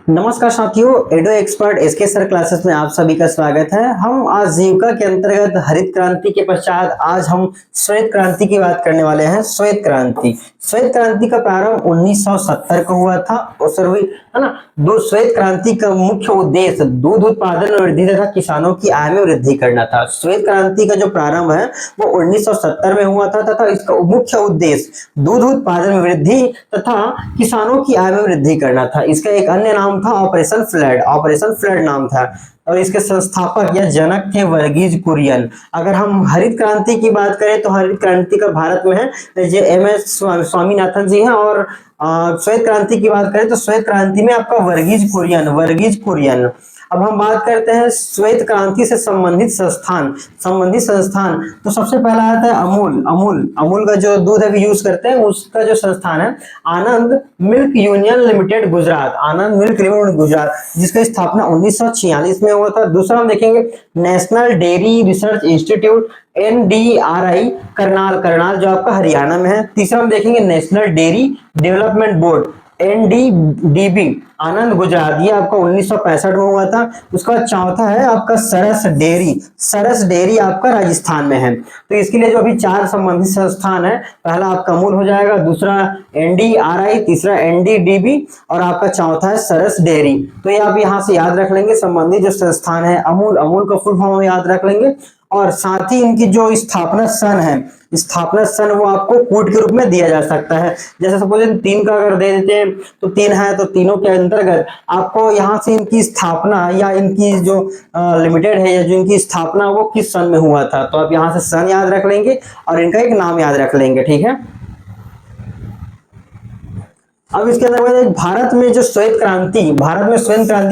नमस्कार साथियों, एडो expert SK sir classes में आप सभी का स्वागत है। हम आजीविका के अंतर्गत हरित क्रांति के पश्चात आज हम श्वेत क्रांति की बात करने वाले हैं। श्वेत क्रांति का प्रारंभ 1970 को हुआ था और है ना। श्वेत क्रांति का मुख्य उद्देश्य दूध उत्पादन में वृद्धि तथा किसानों की आय में वृद्धि करना था। श्वेत क्रांति का जो प्रारंभ है वो 1970 में हुआ था तथा इसका मुख्य उद्देश्य दूध उत्पादन में वृद्धि तथा किसानों की आय में वृद्धि करना था। इसका एक अन्य नाम था ऑपरेशन फ्लड नाम था और इसके संस्थापक या जनक थे वर्गीज कुरियन। अगर हम हरित क्रांति की बात करें तो हरित क्रांति का भारत में है जो एम.एस. स्वामीनाथन जी हैं और श्वेत क्रांति की बात करें तो श्वेत क्रांति में आपका वर्गीज कुरियन। अब हम बात करते हैं श्वेत क्रांति से संबंधित संस्थान। तो सबसे पहला आता है अमूल का जो दूध अभी यूज करते हैं उसका जो संस्थान है आनंद मिल्क यूनियन लिमिटेड गुजरात, जिसका स्थापना 1946 में हुआ था। दूसरा हम देखेंगे national dairy research institute NDRI Karnal जो आपका हरियाणा में है। तीसरा हम देखेंगे national dairy development board NDDB आनंद गुजरात, ये आपका 1965 में हुआ था। उसका चौथा है आपका सरस डेयरी आपका राजस्थान में है। तो इसके लिए जो अभी 4 संबंधित संस्थान है, पहला आपका अमूल हो जाएगा, दूसरा NDRI, तीसरा NDDB और आपका चौथा है सरस डेयरी। तो ये आप यहाँ से याद रख लेंगे संबंधित जो संस्थान है अमूल का फुल फॉर्म याद रख लेंगे और साथ ही इनकी जो स्थापना सन वो आपको कोड के रूप में दिया जा सकता है। जैसे सपोज 3 का अगर दे देते हैं तो 3 है तो तीनों के अंतर्गत आपको यहाँ से इनकी स्थापना या इनकी जो लिमिटेड है या जो इनकी स्थापना वो किस सन में हुआ था, तो आप यहाँ से सन याद रख लेंगे और इनका एक नाम याद रख लेंगे। ठीक है। अब इसके अंदर भारत में श्वेत क्रांति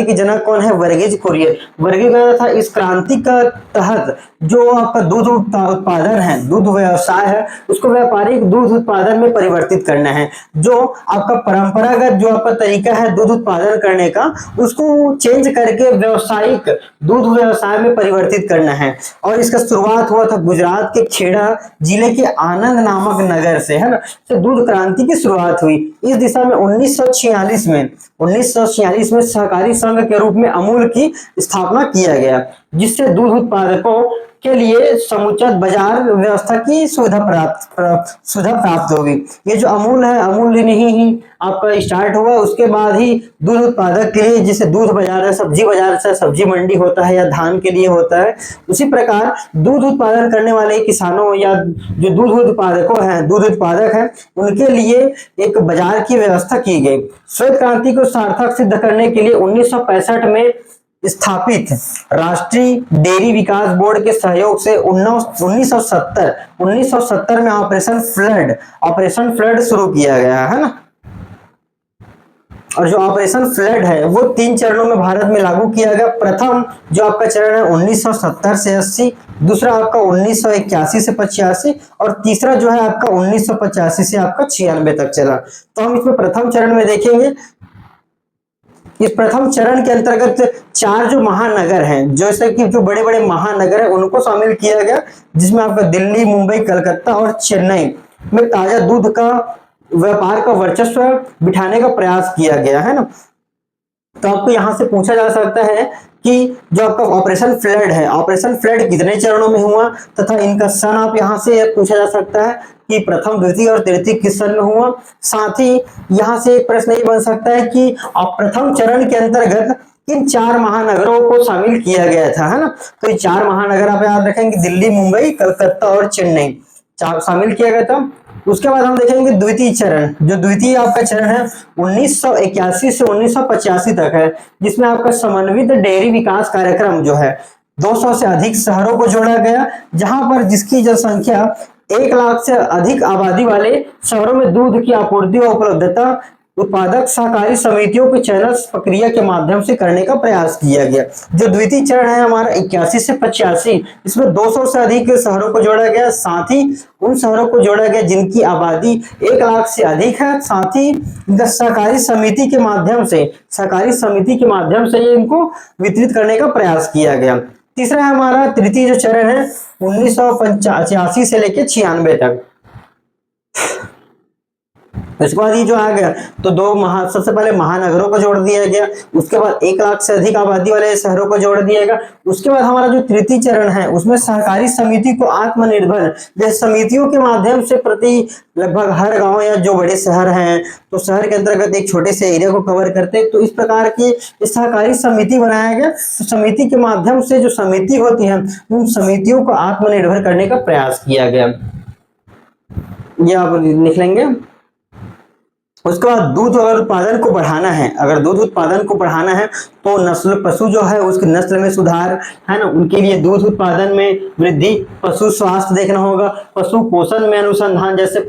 की जनक कौन है? वर्गीज कुरियन था। इस क्रांति का तहत जो आपका दूध उत्पादन है, दूध व्यवसाय है, उसको व्यापारिक दूध उत्पादन में परिवर्तित करना है। जो आपका परंपरागत जो आपका तरीका है दूध उत्पादन करने का, उसको चेंज करके व्यावसायिक दूध व्यवसाय में परिवर्तित करना है। और इसका शुरुआत हुआ था गुजरात के खेड़ा जिले के आनंद नामक नगर से, है ना। तो दूध क्रांति की शुरुआत हुई। इस दिशा में 1946 में सहकारी संघ के रूप में अमूल की स्थापना किया गया, जिससे दूध उत्पादकों के लिए समुचित बाजार व्यवस्था की सुविधा प्राप्त होगी। ये जो अमूल है, अमूल ही आपका स्टार्ट हुआ, उसके बाद ही दूध उत्पादक के लिए, जैसे दूध बाजार है, सब्जी बाजार से सब्जी मंडी होता है या धान के लिए होता है, उसी प्रकार दूध उत्पादन करने वाले किसानों या जो दूध उत्पादक हैं उनके लिए एक बाजार की व्यवस्था की गई। श्वेत क्रांति को सार्थक सिद्ध करने के लिए 1965 में स्थापित राष्ट्रीय डेयरी विकास बोर्ड के सहयोग से 1970 में ऑपरेशन फ्लड शुरू किया गया है ना। और जो ऑपरेशन फ्लड है वो 3 चरणों में भारत में लागू किया गया। प्रथम जो आपका चरण है 1970 से 80, दूसरा आपका 1981 से 85 और तीसरा जो है आपका 1985 से आपका 96 तक चला। तो हम इसमें प्रथम चरण में देखेंगे। इस प्रथम चरण के अंतर्गत 4 जो महानगर हैं, जैसे कि जो बड़े बड़े महानगर हैं उनको शामिल किया गया, जिसमें आपका दिल्ली, मुंबई, कलकत्ता और चेन्नई में ताजा दूध का व्यापार का वर्चस्व बिठाने का प्रयास किया गया है ना। तो आपको यहां से पूछा जा सकता है कि जो आपका ऑपरेशन फ्लड कितने चरणों में हुआ तथा इनका सन आप यहां से पूछा जा सकता है कि प्रथम, द्वितीय और तृतीय किस सन में हुआ। साथ ही यहां से एक प्रश्न ये बन सकता है कि प्रथम चरण के अंतर्गत किन 4 महानगरों को शामिल किया गया था, है ना। तो ये 4 महानगर आप याद रखेंगे, दिल्ली, मुंबई, कलकत्ता और चेन्नई शामिल किया गया था। उसके बाद हम देखेंगे द्वितीय चरण। जो द्वितीय आपका चरण है 1981 से 1985 तक है, जिसमें आपका समन्वित डेयरी विकास कार्यक्रम जो है 200 से अधिक शहरों को जोड़ा गया, जहां पर जिसकी जनसंख्या 1 लाख से अधिक आबादी वाले शहरों में दूध की आपूर्ति और उपलब्धता उत्पादक सहकारी समितियों के चयन प्रक्रिया के माध्यम से करने का प्रयास किया गया। जो द्वितीय चरण है हमारा 81 से 85, इसमें 200 से अधिक शहरों को जोड़ा गया, साथ ही उन शहरों को जोड़ा गया जिनकी आबादी 1 लाख से अधिक है, साथ ही सहकारी समिति के माध्यम से इनको वितरित करने का प्रयास किया गया। तीसरा हमारा तृतीय जो चरण है 1985 से लेकर 96 तक। उसके बाद ये जो आ गया तो सबसे पहले महानगरों को जोड़ दिया गया, उसके बाद 1 लाख से अधिक आबादी वाले शहरों को जोड़ दिया गया। उसके बाद हमारा जो तृतीय चरण है उसमें सहकारी समिति को आत्मनिर्भर, जैसे समितियों के माध्यम से प्रति लगभग हर गांव या जो बड़े शहर हैं तो शहर के अंतर्गत एक छोटे से एरिया को कवर करते हैं, तो इस प्रकार की सहकारी समिति बनाया गया। तो समिति के माध्यम से जो समिति होती है उन समितियों को आत्मनिर्भर करने का प्रयास किया गया, ये आप लिख लेंगे। उसके बाद दूध अगर उत्पादन को बढ़ाना है, अगर दूध उत्पादन को बढ़ाना है तो नस्ल पशु जो है उसकी नस्ल में सुधार है ना, उनके लिए दूध उत्पादन में वृद्धि, पशु स्वास्थ्य देखना होगा, पशु पोषण में अनुसंधान जैसे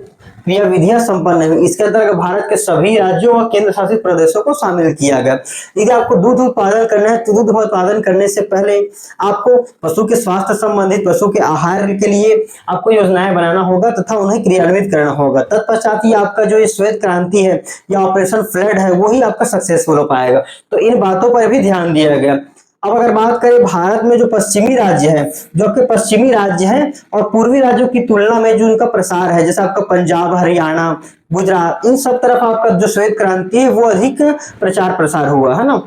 क्रियाविधियां संपन्न है। इसके अंतर्गत भारत के सभी राज्यों और केंद्र शासित प्रदेशों को शामिल किया गया। यदि आपको दूध उत्पादन करना है तो दूध उत्पादन करने से पहले आपको पशु के स्वास्थ्य संबंधित, पशु के आहार के लिए आपको योजनाएं बनाना होगा तथा उन्हें क्रियान्वित करना होगा। तत्पश्चात ही आपका जो ये श्वेत क्रांति है या ऑपरेशन फ्लड है वही आपका सक्सेसफुल हो पाएगा। तो इन बातों पर भी ध्यान दिया गया। अब अगर बात करें भारत में जो पश्चिमी राज्य है, जो आपके पश्चिमी राज्य हैं और पूर्वी राज्यों की तुलना में जो इनका प्रसार है, जैसे आपका पंजाब, हरियाणा, गुजरात, इन सब तरफ आपका जो श्वेत क्रांति है वो अधिक प्रचार प्रसार हुआ है ना।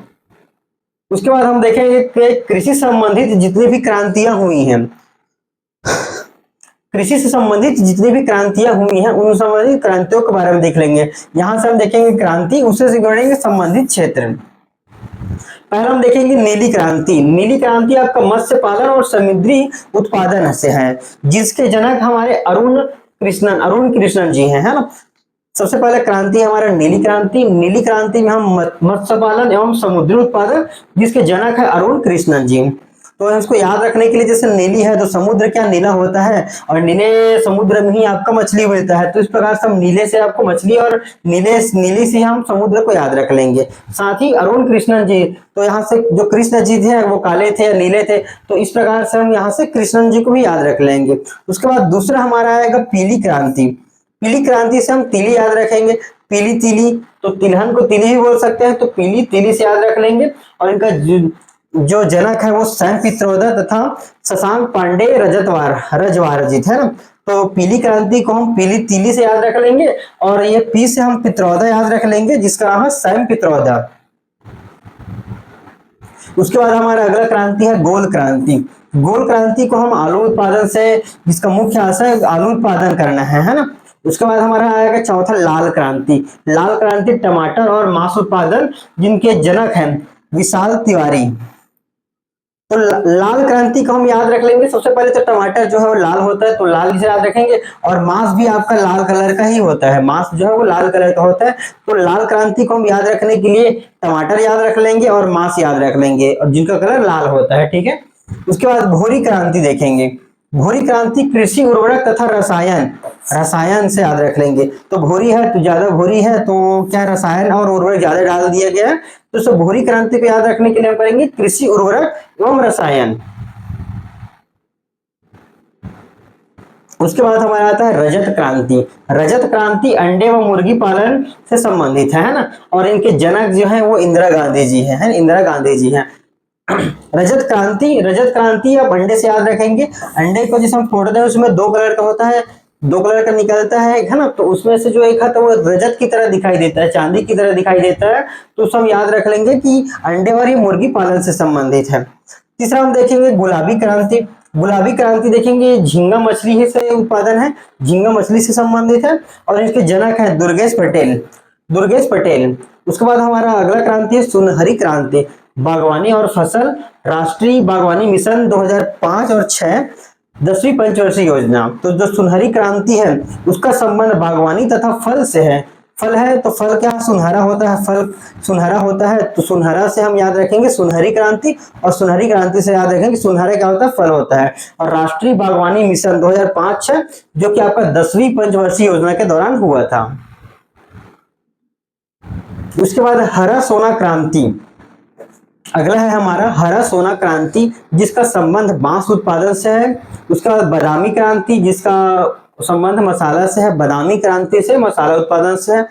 उसके बाद हम देखेंगे कि कृषि संबंधित जितनी भी क्रांतियां हुई हैं, कृषि से संबंधित जितनी भी क्रांतियां हुई हैं उन संबंधित क्रांतियों के बारे में देख लेंगे। यहां से हम देखेंगे क्रांति, उससे जोड़ेंगे संबंधित क्षेत्र। पहला हम देखेंगे नीली क्रांति। नीली क्रांति आपका मत्स्य पालन और समुद्री उत्पादन से है, जिसके जनक हमारे अरुण कृष्णन जी हैं, है ना। सबसे पहले क्रांति हमारा नीली क्रांति। नीली क्रांति में हम मत्स्य पालन एवं समुद्री उत्पादन, जिसके जनक है अरुण कृष्णन जी। तो इसको याद रखने के लिए, जैसे नीली है तो समुद्र क्या नीला होता है और नीले समुद्र में ही आपका मछली मिलता है, तो इस प्रकार से हम नीले से आपको मछली और नीली से हम समुद्र को याद रख लेंगे। साथ ही अरुण कृष्णन जी, तो यहाँ से जो कृष्ण जी थे वो काले थे या नीले थे, तो इस प्रकार से हम यहाँ से कृष्णन जी को भी याद रख लेंगे। उसके बाद दूसरा हमारा आएगा पीली क्रांति। पीली क्रांति से हम तीली याद रखेंगे। पीली तीली, तो तिलहन को तीली भी बोल सकते हैं, तो पीली तीली से याद रख लेंगे। और इनका जो जनक है वो सैम पित्रोदा तथा शशांक पांडे रजवारजित है ना। तो पीली क्रांति को हम पीली तीली से याद रख लेंगे और ये पी से हम पित्रोदा याद रख लेंगे, जिसका नाम है सैम पित्रोदा। उसके बाद हमारा अगला क्रांति है गोल क्रांति। गोल क्रांति को हम आलू उत्पादन से, जिसका मुख्य आशय आलू उत्पादन करना है ना। उसके बाद हमारा आएगा चौथा लाल क्रांति। लाल क्रांति टमाटर और मांस उत्पादन, जिनके जनक हैं विशाल तिवारी। तो लाल क्रांति को हम याद रख लेंगे। सबसे पहले तो टमाटर जो है वो लाल होता है, तो लाल से याद रखेंगे, और मांस भी आपका लाल कलर का ही होता है, मांस जो है वो लाल कलर का होता है। तो लाल क्रांति को हम याद रखने के लिए टमाटर याद रख लेंगे और मांस याद रख लेंगे, और जिनका कलर लाल होता है, ठीक है। उसके बाद भूरी क्रांति देखेंगे। भूरी क्रांति कृषि उर्वरक तथा रसायन से याद रख लेंगे। तो भूरी है तो ज्यादा भूरी है तो क्या रसायन और उर्वरक ज्यादा डाल दिया गया है, तो सब भूरी क्रांति को याद रखने के लिए हम करेंगे कृषि उर्वरक एवं रसायन। उसके बाद हमारा आता है रजत क्रांति। रजत क्रांति अंडे व मुर्गी पालन से संबंधित है ना, और इनके जनक जो है वो इंदिरा गांधी जी है, इंदिरा गांधी जी हैं। रजत क्रांति आप अंडे से याद रखेंगे। अंडे को जिसे हम फोड़ते हैं उसमें 2 कलर का होता है, 2 कलर का निकलता है ना, तो उसमें से जो एक है तो वो रजत की तरह दिखाई देता है, चांदी की तरह दिखाई देता है, तो उसे हम याद रख लेंगे कि अंडे और ये मुर्गी पालन से संबंधित है। तीसरा हम देखेंगे गुलाबी क्रांति। गुलाबी क्रांति देखेंगे झींगा मछली से उत्पादन है, झींगा मछली से संबंधित है, और इसके जनक है दुर्गेश पटेल। उसके बाद हमारा अगला क्रांति है सुनहरी क्रांति। बागवानी और फसल, राष्ट्रीय बागवानी मिशन 2005 और 6 10वीं पंचवर्षीय योजना। तो जो सुनहरी क्रांति है उसका संबंध बागवानी तथा फल से है। फल है तो फल क्या सुनहरा होता है, फल सुनहरा होता है, तो सुनहरा से हम याद रखेंगे सुनहरी क्रांति, और सुनहरी क्रांति से याद रखेंगे सुनहरा क्या होता है, फल होता है। और राष्ट्रीय बागवानी मिशन 2005-6 जो कि आपका 10वीं पंचवर्षीय योजना के दौरान हुआ था। उसके बाद हरा सोना क्रांति। अगला है हमारा हरा सोना क्रांति, जिसका संबंध बांस उत्पादन से है। उसका बाद बादामी क्रांति, जिसका संबंध मसाला से है, बादामी क्रांति से मसाला उत्पादन से है।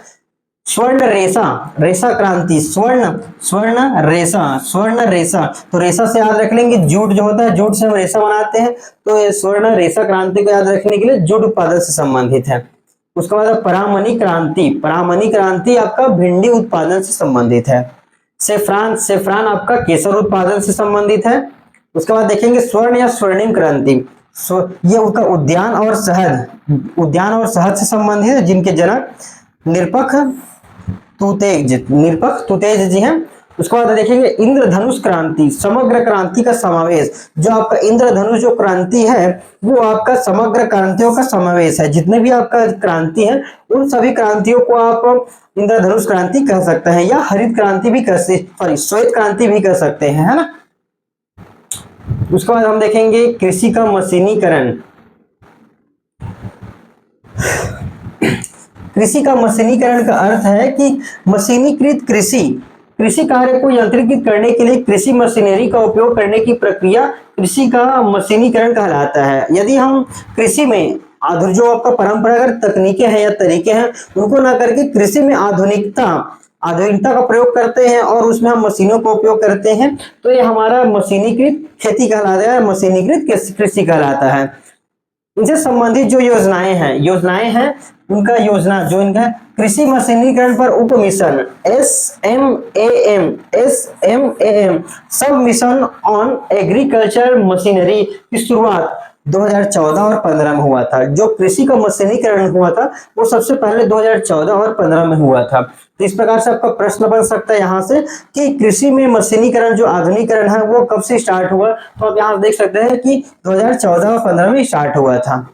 स्वर्ण रेशा क्रांति, स्वर्ण रेशा, तो रेशा से याद रख लेंगे जूट जो होता है, जूट से हम रेशा बनाते हैं, तो ये स्वर्ण रेशा क्रांति को याद रखने के लिए जूट उत्पादन से संबंधित है। उसके बाद परामनी क्रांति, परामनी क्रांति आपका भिंडी उत्पादन से संबंधित है। सेफ्रान, सेफ्रान आपका केसर उत्पादन से संबंधित है। उसके बाद देखेंगे स्वर्ण या स्वर्णिम क्रांति, ये उनका उद्यान और शहद, उद्यान और शहद से संबंधित है, जिनके जनक निरपख तुतेज जी हैं। उसके बाद देखेंगे इंद्रधनुष क्रांति, समग्र क्रांति का समावेश, जो आपका इंद्रधनुष जो क्रांति है वो आपका समग्र क्रांतियों का समावेश है। जितने भी आपका क्रांति है उन सभी क्रांतियों को आप इंद्रधनुष क्रांति कह सकते हैं, या हरित क्रांति भी कह सकते, श्वेत क्रांति भी कह सकते हैं, है ना। उसके बाद हम देखेंगे कृषि का मशीनीकरण। कृषि का मशीनीकरण का अर्थ है कि मशीनीकृत कृषि कार्य को यंत्रीकृत करने के लिए कृषि मशीनरी का उपयोग करने की प्रक्रिया कृषि का मशीनीकरण कहलाता है। यदि हम कृषि में जो आपका परंपरागत तकनीकें हैं या तरीके हैं उनको ना करके कृषि में आधुनिकता का प्रयोग करते हैं और उसमें हम मशीनों का उपयोग करते हैं, तो ये हमारा मशीनीकृत खेती कहलाता है, मशीनीकृत कृषि कहलाता है। इनसे संबंधित जो योजनाएं हैं उनका योजना जो इनका कृषि मशीनीकरण पर उप मिशन SMAM सब मिशन ऑन एग्रीकल्चर मशीनरी की शुरुआत 2014 और 15 में हुआ था। जो कृषि का मशीनीकरण हुआ था वो सबसे पहले 2014 और 15 में हुआ था। तो इस प्रकार से आपका प्रश्न बन सकता है यहाँ से कि कृषि में मशीनीकरण जो आधुनिकीकरण है वो कब से स्टार्ट हुआ, तो आप यहाँ देख सकते हैं कि 2014 और 15 में स्टार्ट हुआ था।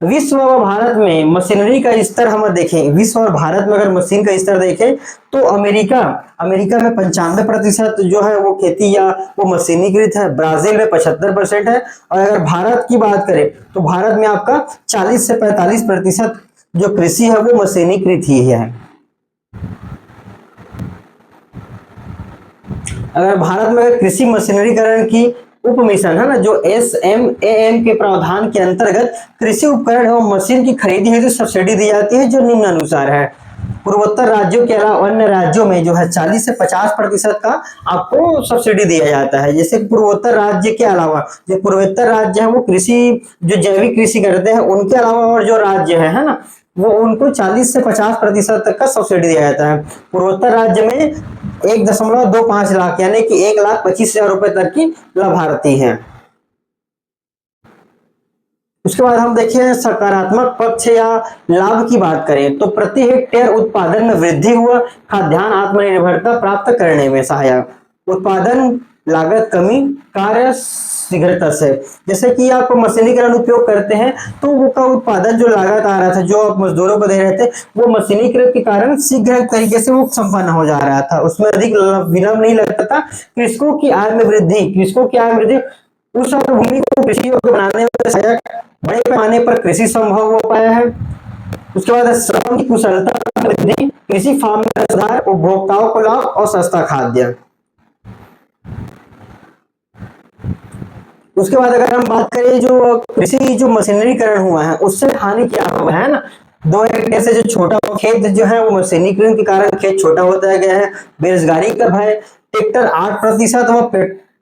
विश्व और भारत में मशीनरी का स्तर हम देखें, विश्व और भारत में अगर मशीन का स्तर देखें तो अमेरिका में 95% जो है वो खेती या वो मशीनीकृत है, ब्राजील में 75% है, और अगर भारत की बात करें तो भारत में आपका 40 से 45% जो कृषि है वो मशीनीकृत ही है। अगर भारत में कृषि मशीनरीकरण की उप मिशन है ना, जो SMAM के प्रावधान के अंतर्गत कृषि उपकरण एवं मशीन की खरीदी हेतु सब्सिडी दी जाती है, जो निम्नानुसार है। पूर्वोत्तर राज्यों के अलावा अन्य राज्यों में जो है 40 से 50% का आपको सब्सिडी दिया जाता है। जैसे पूर्वोत्तर राज्य के अलावा जो पूर्वोत्तर राज्य है वो कृषि जो जैविक कृषि करते हैं उनके अलावा और जो राज्य है ना, वो उनको 40 से 50% तक का सब्सिडी दिया जाता है। पूर्वोत्तर राज्य में 1.25 लाख यानी कि 1,25,000 रुपए तक की लाभार्थी हैं। उसके बाद हम देखें सकारात्मक पक्ष या लाभ की बात करें तो प्रति हेक्टेयर उत्पादन में वृद्धि हुआ, खाद्यान्न आत्मनिर्भरता प्राप्त करने में सहायक, उत्पादन लागत कमी, कार्य शीघ्रता से। जैसे कि आप मशीनीकरण उपयोग करते हैं तो वो का उत्पादन जो लागत आ रहा था जो आप मजदूरों को दे रहे थे वो मशीनीकरण के कारण शीघ्र तरीके से वो संपन्न हो जा रहा था, उसमें अधिक विलंब नहीं लगता था। कृषकों की आय में वृद्धि उस भूमि को कृषि योग्य बनाने में सहायक, बड़े पैमाने पर कृषि संभव हो पाया है। उसके बाद श्रम की कुशलता में वृद्धि, कृषि फार्म में सुधार, उपभोक्ताओं को लाभ और सस्ता खाद्य। उसके बाद अगर हम बात करें जो कृषि जो मशीनरीकरण हुआ है उससे हानि क्या हुआ है ना, 2 हेक्टेयर से जो छोटा खेत जो है वो मशीनीकरण के कारण खेत छोटा होता गया है, बेरोजगारी का भय, ट्रैक्टर 8% व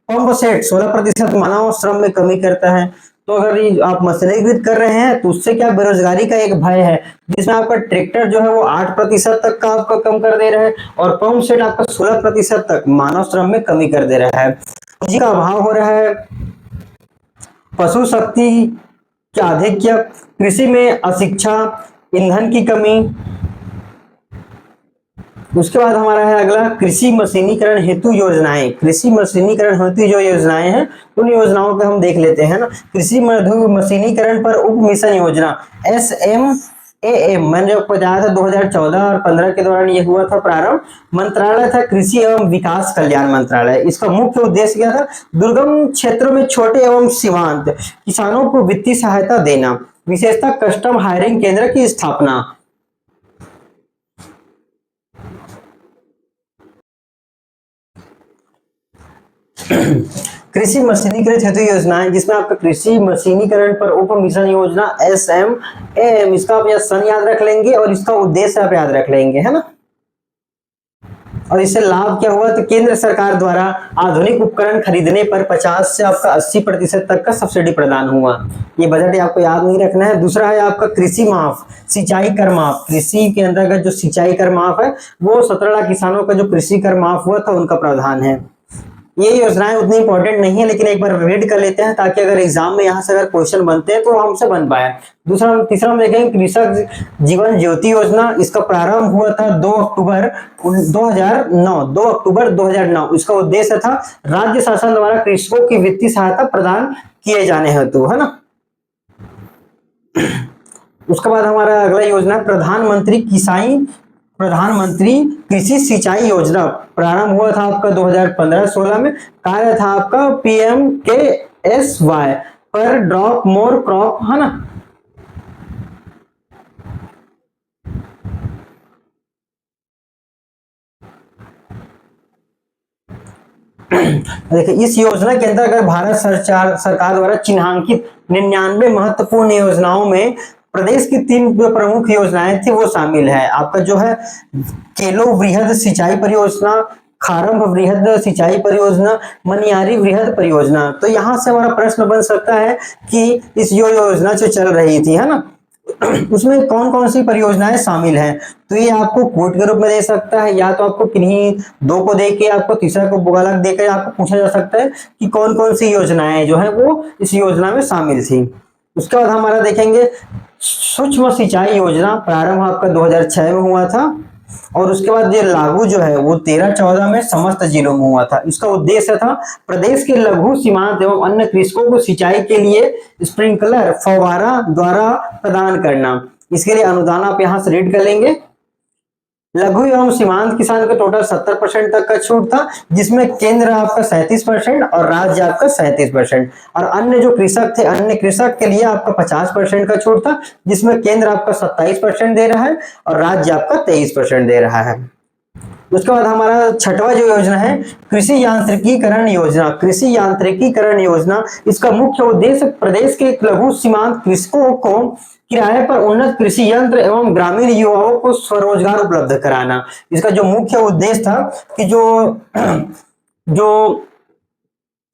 पंप सेट 16% मानव श्रम में कमी करता है। तो अगर आप मशीनीकृत कर रहे हैं तो उससे क्या बेरोजगारी का एक भय है, जिसमें आपका ट्रैक्टर जो है वो 8% तक का आपका कम कर दे रहा है और पंप सेट आपका 16% तक मानव श्रम में कमी कर दे रहा है। पूंजी का अभाव हो रहा है, पशु शक्ति के आधिक्य, कृषि में अशिक्षा, ईंधन की कमी। उसके बाद हमारा है अगला कृषि मशीनीकरण हेतु योजनाएं। कृषि मशीनीकरण हेतु जो योजनाएं हैं उन योजनाओं को हम देख लेते हैं ना। कृषि मशीनीकरण पर उप मिशन योजना SMAM मैंने जो बताया था 2014 और 15 के दौरान ये हुआ था प्रारंभ। मंत्रालय था कृषि एवं विकास कल्याण मंत्रालय। इसका मुख्य उद्देश्य क्या था, दुर्गम क्षेत्रों में छोटे एवं सीमांत किसानों को वित्तीय सहायता देना, विशेषतः कस्टम हायरिंग केंद्र की स्थापना। कृषि मशीनीकरण हेतु योजनाएं, जिसमें आपका कृषि मशीनीकरण पर उप मिशन योजना SMAM, इसका आप सन याद रख लेंगे और इसका उद्देश्य आप याद रख लेंगे, है ना। और इससे लाभ क्या हुआ, तो केंद्र सरकार द्वारा आधुनिक उपकरण खरीदने पर 50 से आपका 80% तक का सब्सिडी प्रदान हुआ। ये बजट आपको याद नहीं रखना है। दूसरा है आपका कृषि माफ, सिंचाई कर माफ। कृषि के अंतर्गत जो सिंचाई कर माफ है वो 17 लाख किसानों का जो कृषि कर माफ हुआ था उनका प्रावधान है। ये योजनाएं उतनी इंपॉर्टेंट नहीं है, लेकिन एक बार रीड कर लेते हैं ताकि अगर एग्जाम में यहाँ से अगर क्वेश्चन बनते हैं तो हमसे बन पाए। तीसरा हम देखेंगे कृषक जीवन ज्योति योजना। इसका प्रारंभ हुआ था 2 अक्टूबर 2009, 2 अक्टूबर 2009। इसका उद्देश्य था राज्य शासन द्वारा कृषकों की वित्तीय सहायता प्रदान किए जाने हेतु, है ना। उसके बाद हमारा अगला योजना है प्रधानमंत्री कृषि सिंचाई योजना। प्रारंभ हुआ था आपका 2015-16 में। कार्य था आपका PMKSY पर ड्रॉप मोर क्रॉप, है ना। देखिए इस योजना के अंतर्गत भारत सरकार द्वारा चिन्हांकित 99 महत्वपूर्ण योजनाओं में प्रदेश की 3 जो प्रमुख योजनाएं थी वो शामिल है। आपका जो है केलो वृहद सिंचाई परियोजना, खारंभ वृहद सिंचाई परियोजना, मनियारी वृहद परियोजना। तो यहाँ से हमारा प्रश्न बन सकता है कि इस योजना जो चल रही थी, है ना, उसमें कौन कौन सी परियोजनाएं शामिल हैं। तो ये आपको कोट के रूप में दे सकता है, या तो आपको किन्हीं दो को देके आपको तीसरा को बुगालक देकर आपको पूछा जा सकता है कि कौन कौन सी योजनाएं जो है वो इस योजना में शामिल थी। उसके बाद हमारा देखेंगे सूक्ष्म सिंचाई योजना। प्रारंभ आपका 2006 में हुआ था और उसके बाद ये लागू जो है वो 13-14 में समस्त जिलों में हुआ था। इसका उद्देश्य था प्रदेश के लघु सीमांत एवं अन्य कृषकों को सिंचाई के लिए स्प्रिंकलर फव्वारा द्वारा प्रदान करना। इसके लिए अनुदान आप यहाँ से रीड कर लेंगे। लघु एवं सीमांत किसान का टोटल 70% तक का छूट था, जिसमें केंद्र आपका 37% और राज्य आपका 37%। और अन्य जो कृषक थे, अन्य कृषक के लिए आपका 50% का छूट था, जिसमें केंद्र आपका 27% दे रहा है और राज्य आपका 23% दे रहा है। उसके बाद हमारा छठवां जो योजना है कृषि यांत्रिकीकरण योजना। कृषि यांत्रिकीकरण योजना, इसका मुख्य उद्देश्य प्रदेश के लघु सीमांत कृषकों को किराए पर उन्नत कृषि यंत्र एवं ग्रामीण युवाओं को स्वरोजगार उपलब्ध कराना। इसका जो मुख्य उद्देश्य था कि जो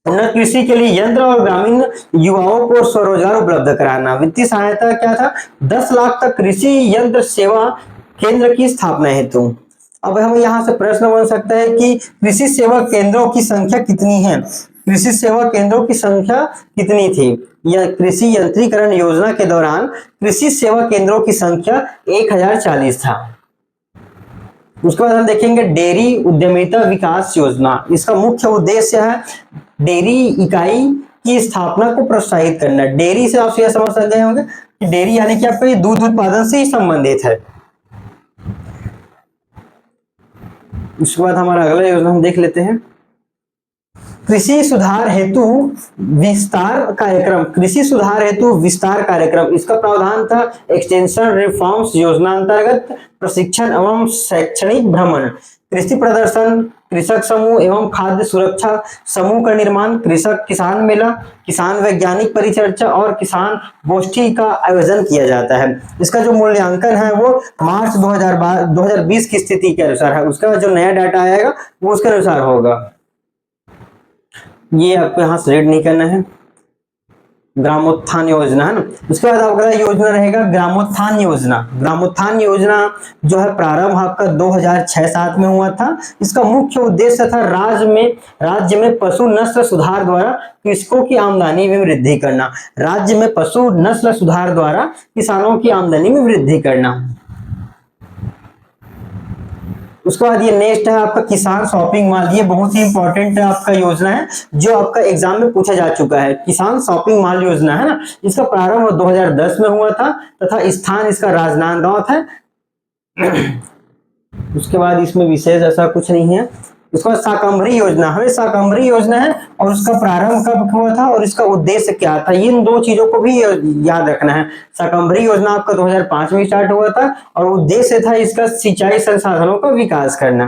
उन्नत कृषि के लिए यंत्र और ग्रामीण युवाओं को स्वरोजगार उपलब्ध कराना। वित्तीय सहायता क्या था, 10 लाख तक कृषि यंत्र सेवा केंद्र की स्थापना हेतु। अब हमें यहाँ से प्रश्न बन सकता है कि कृषि सेवा केंद्रों की संख्या कितनी है। कृषि सेवा केंद्रों की संख्या कितनी थी। यह कृषि यंत्रीकरण योजना के दौरान कृषि सेवा केंद्रों की संख्या 1040 था। उसके बाद हम देखेंगे डेयरी उद्यमिता विकास योजना। इसका मुख्य उद्देश्य है डेयरी इकाई की स्थापना को प्रोत्साहित करना। डेयरी से आप यह समझ सकते होंगे कि डेयरी यानी कि आपका दूध उत्पादन से ही संबंधित है। उसके बाद हमारा अगला योजना हम देख लेते हैं कृषि सुधार हेतु विस्तार कार्यक्रम। कृषि सुधार हेतु विस्तार कार्यक्रम, इसका प्रावधान था एक्सटेंशन रिफॉर्म्स योजना अंतर्गत प्रशिक्षण एवं शैक्षणिक भ्रमण, कृषि प्रदर्शन, कृषक समूह एवं खाद्य सुरक्षा समूह का निर्माण, कृषक किसान मेला, किसान वैज्ञानिक परिचर्चा और किसान गोष्ठी का आयोजन किया जाता है। इसका जो मूल्यांकन है वो मार्च 2020 की स्थिति के अनुसार है। उसका जो नया डाटा आएगा वो उसके अनुसार होगा। ये आपको यहाँ से रीड नहीं करना है। ग्रामोत्थान योजना है ना। उसके बाद आपका योजना रहेगा ग्रामोत्थान योजना। ग्रामोत्थान योजना जो है प्रारंभ आपका 2006-07 में हुआ था। इसका मुख्य उद्देश्य था राज्य में पशु नस्ल सुधार द्वारा कृषकों की आमदनी में वृद्धि करना। राज्य में पशु नस्ल सुधार द्वारा किसानों की आमदनी में वृद्धि करना। उसके बाद ये नेक्स्ट है आपका किसान शॉपिंग मॉल। ये बहुत ही इंपॉर्टेंट आपका योजना है जो आपका एग्जाम में पूछा जा चुका है। किसान शॉपिंग मॉल योजना है ना, इसका प्रारंभ 2010 में हुआ था तथा स्थान इसका राजनांदगांव था। उसके बाद इसमें विशेष ऐसा कुछ नहीं है। उसके बाद शाकंभरी योजना, हमें शाकंभरी योजना है और उसका प्रारंभ कब हुआ था और इसका उद्देश्य क्या था, इन दो चीजों को भी याद रखना है। शाकंभरी योजना आपका 2005 में स्टार्ट हुआ था और उद्देश्य था इसका सिंचाई संसाधनों का विकास करना।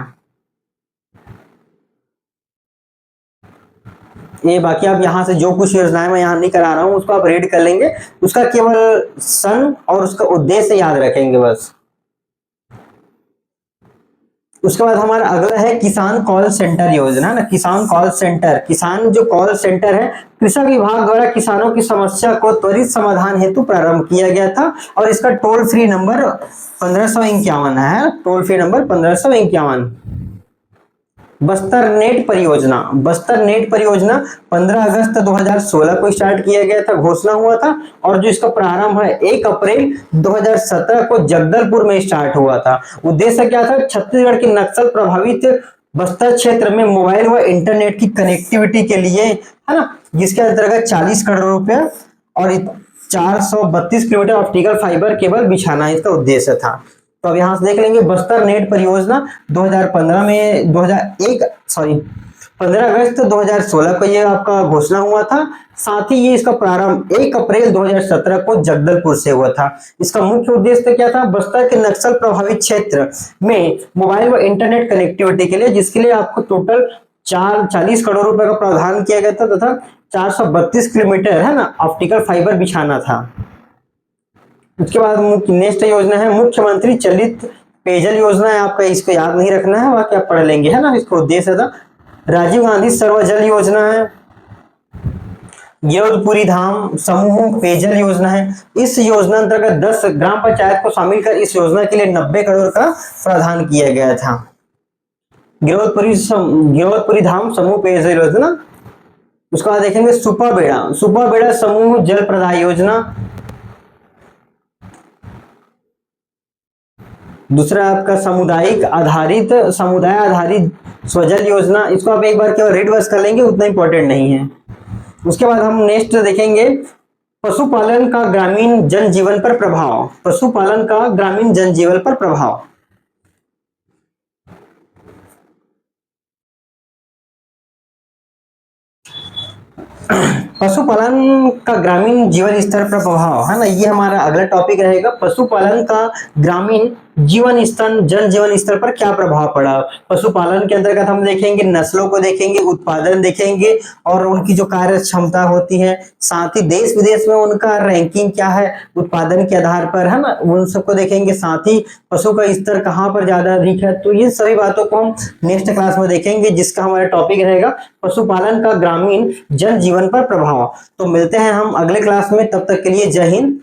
ये बाकी आप यहाँ से जो कुछ योजनाएं मैं यहाँ नहीं करा रहा हूँ उसको आप रीड कर लेंगे। उसका केवल सन और उसका उद्देश्य याद रखेंगे बस। उसके बाद हमारा अगला है किसान कॉल सेंटर योजना ना, किसान कॉल सेंटर, किसान जो कॉल सेंटर है कृषि विभाग द्वारा किसानों की समस्या को त्वरित समाधान हेतु प्रारंभ किया गया था और इसका टोल फ्री नंबर 1551 है, toll free number 1551। Bastar net परियोजना, बस्तर नेट परियोजना 15 अगस्त 2016 को स्टार्ट किया गया था, घोषणा हुआ था और जो इसका प्रारंभ है 1 अप्रैल 2017 को जगदलपुर में स्टार्ट हुआ था। उद्देश्य क्या था? छत्तीसगढ़ के नक्सल प्रभावित बस्तर क्षेत्र में मोबाइल व इंटरनेट की कनेक्टिविटी के लिए, है ना, जिसके अंतर्गत 40 करोड़ रुपया और 432 किलोमीटर ऑप्टिकल फाइबर केबल बिछाना इसका उद्देश्य था। तो अब यहां से देख लेंगे बस्तर नेट परियोजना 2015 में 15 अगस्त 2016 को ये आपका घोषणा हुआ था। साथ ही ये इसका प्रारंभ 1 अप्रैल 2017 को जगदलपुर से हुआ था। इसका मुख्य उद्देश्य क्या था? बस्तर के नक्सल प्रभावित क्षेत्र में मोबाइल व इंटरनेट कनेक्टिविटी के लिए, जिसके लिए आपको टोटल 40 करोड़ रुपए का प्रावधान किया गया था तथा 432 किलोमीटर, है ना, ऑप्टिकल फाइबर बिछाना था। उसके बाद नेक्स्ट योजना है मुख्यमंत्री चलित पेयजल योजना है, आपका इसको याद नहीं रखना है, बाकी आप पढ़ लेंगे, है ना। इसका उद्देश्य था राजीव गांधी सर्वजल योजना है, गिरौदपुरी धाम समूह पेयजल योजना है। इस योजना अंतर्गत 10 ग्राम पंचायत को शामिल कर इस योजना के लिए 90 करोड़ का प्रावधान किया गया था। गिरौदपुरी धाम समूह पेयजल योजना। उसके बाद देखेंगे सुपा बेड़ा समूह जल प्रदाय योजना। दूसरा आपका समुदाय आधारित स्वजल योजना। इसको आप एक बार केवल रीड बस कर लेंगे, उतना इंपॉर्टेंट नहीं है। उसके बाद हम नेक्स्ट देखेंगे पशुपालन का ग्रामीण जनजीवन पर प्रभाव, पशुपालन का ग्रामीण जनजीवन पर प्रभाव। पशुपालन का ग्रामीण जीवन स्तर पर प्रभाव, है ना, ये हमारा अगला टॉपिक रहेगा। पशुपालन का ग्रामीण जीवन स्तर, जन जीवन स्तर पर क्या प्रभाव पड़ा। पशुपालन के अंतर्गत हम देखेंगे नस्लों को देखेंगे, उत्पादन देखेंगे और उनकी जो कार्य क्षमता होती है, साथ ही देश विदेश में उनका रैंकिंग क्या है उत्पादन के आधार पर, है ना, उन सबको देखेंगे। साथ ही पशु का स्तर कहाँ पर ज्यादा अधिक है, तो ये सभी बातों को हम नेक्स्ट क्लास में देखेंगे, जिसका हमारा टॉपिक रहेगा पशुपालन का ग्रामीण जन जीवन पर प्रभाव। तो मिलते हैं हम अगले क्लास में, तब तक के लिए जय हिंद।